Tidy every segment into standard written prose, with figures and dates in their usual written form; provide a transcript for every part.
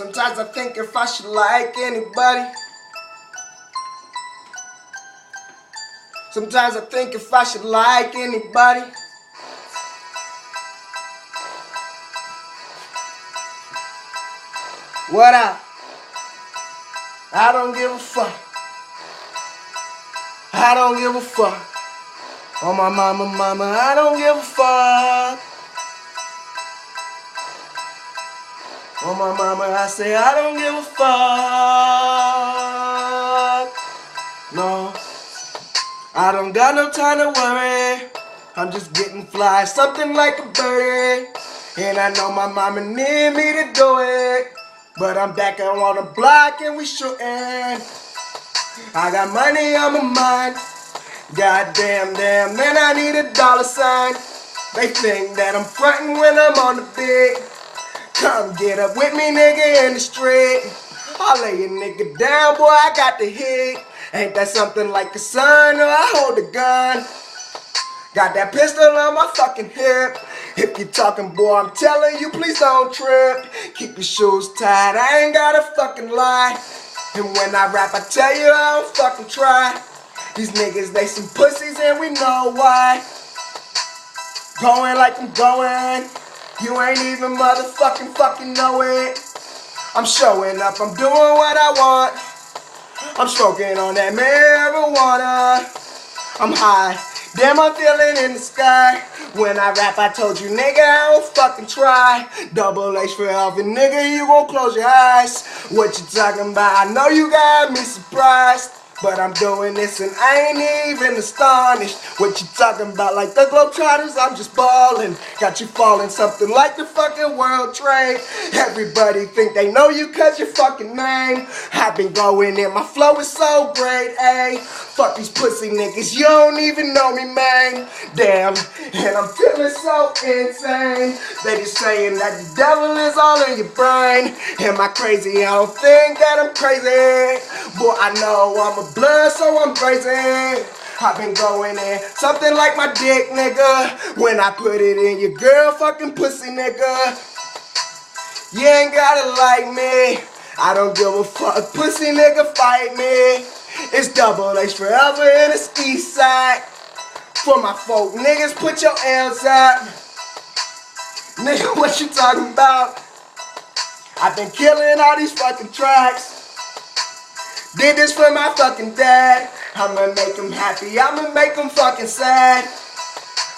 Sometimes I think if I should like anybody. Sometimes I think if I should like anybody. What I don't give a fuck. I don't give a fuck. Oh my mama, I don't give a fuck. Oh my mama, I say I don't give a fuck. No, I don't got no time to worry. I'm just getting fly, something like a birdie. And I know my mama need me to do it, but I'm back on the block and we shootin'. I got money on my mind. Goddamn, man, I need a dollar sign. They think that I'm frontin' when I'm on the beat. Come get up with me, nigga, in the street. I'll lay a nigga down, boy, I got the heat. Ain't that something like a son or I hold a gun? Got that pistol on my fucking hip. If you talking, boy, I'm telling you, please don't trip. Keep your shoes tied, I ain't gotta fucking lie. And when I rap, I tell you I don't fucking try. These niggas, they some pussies and we know why. Going like I'm going. You ain't even motherfucking fucking know it. I'm showing up, I'm doing what I want. I'm smoking on that marijuana. I'm high, damn I'm feeling in the sky. When I rap I told you nigga I don't fucking try. Double H for Alvin, nigga you gon' close your eyes. What you talking about? I know you got me surprised. But I'm doing this and I ain't even astonished. What you talking about? Like the Globetrotters, I'm just ballin'. Got you falling something like the fucking World Trade. Everybody think they know you cause your fucking name. I've been going in, my flow is so great, ayy. Fuck these pussy niggas, you don't even know me, man. Damn, and I'm feeling so insane. They just saying that the devil is all in your brain. Am I crazy? I don't think that I'm crazy. Boy, I know I'm a blood, so I'm crazy. I've been going in something like my dick, nigga. When I put it in your girl fucking pussy, nigga. You ain't gotta like me. I don't give a fuck, pussy nigga, fight me. It's Double H forever in the east side. For my folk niggas, put your L's up. Nigga, what you talking about? I've been killing all these fucking tracks. Did this for my fucking dad. I'ma make him happy, I'ma make him fucking sad.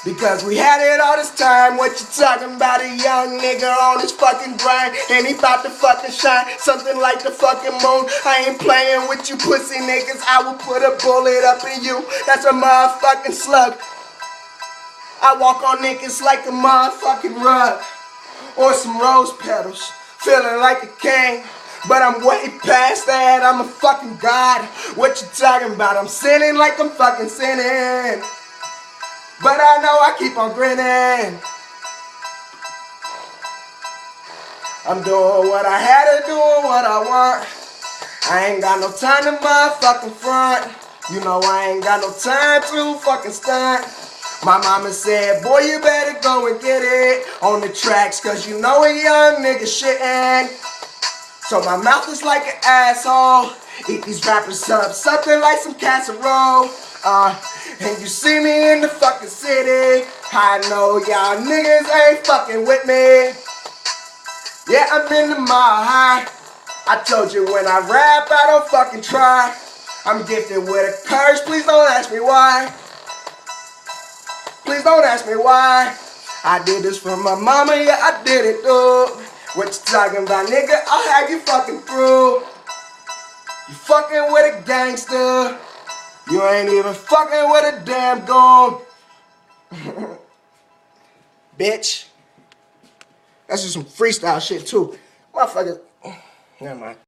Because we had it all this time. What you talking about? A young nigga on his fucking grind, and he bout to fucking shine, something like the fucking moon. I ain't playing with you pussy niggas. I will put a bullet up in you. That's a motherfucking slug. I walk on niggas like a motherfucking rug. Or some rose petals. Feeling like a king. But I'm way past that, I'm a fucking god. What you talking about? I'm sinning like I'm fucking sinning. But I know I keep on grinning. I'm doing what I had to do, what I want. I ain't got no time to motherfucking front. You know I ain't got no time to fucking stunt. My mama said, boy you better go and get it on the tracks, cause you know a young nigga shitting. So my mouth is like an asshole. Eat these rappers up, something like some casserole. And you see me in the fucking city. I know y'all niggas ain't fucking with me. Yeah, I'm in the mile high. I told you when I rap, I don't fucking try. I'm gifted with a curse, please don't ask me why. Please don't ask me why. I did this for my mama, yeah, I did it, dude. What you talking about, nigga? I'll have you fucking through. You fucking with a gangster. You ain't even fucking with a damn goon. Bitch. That's just some freestyle shit too. Motherfucker. Never mind.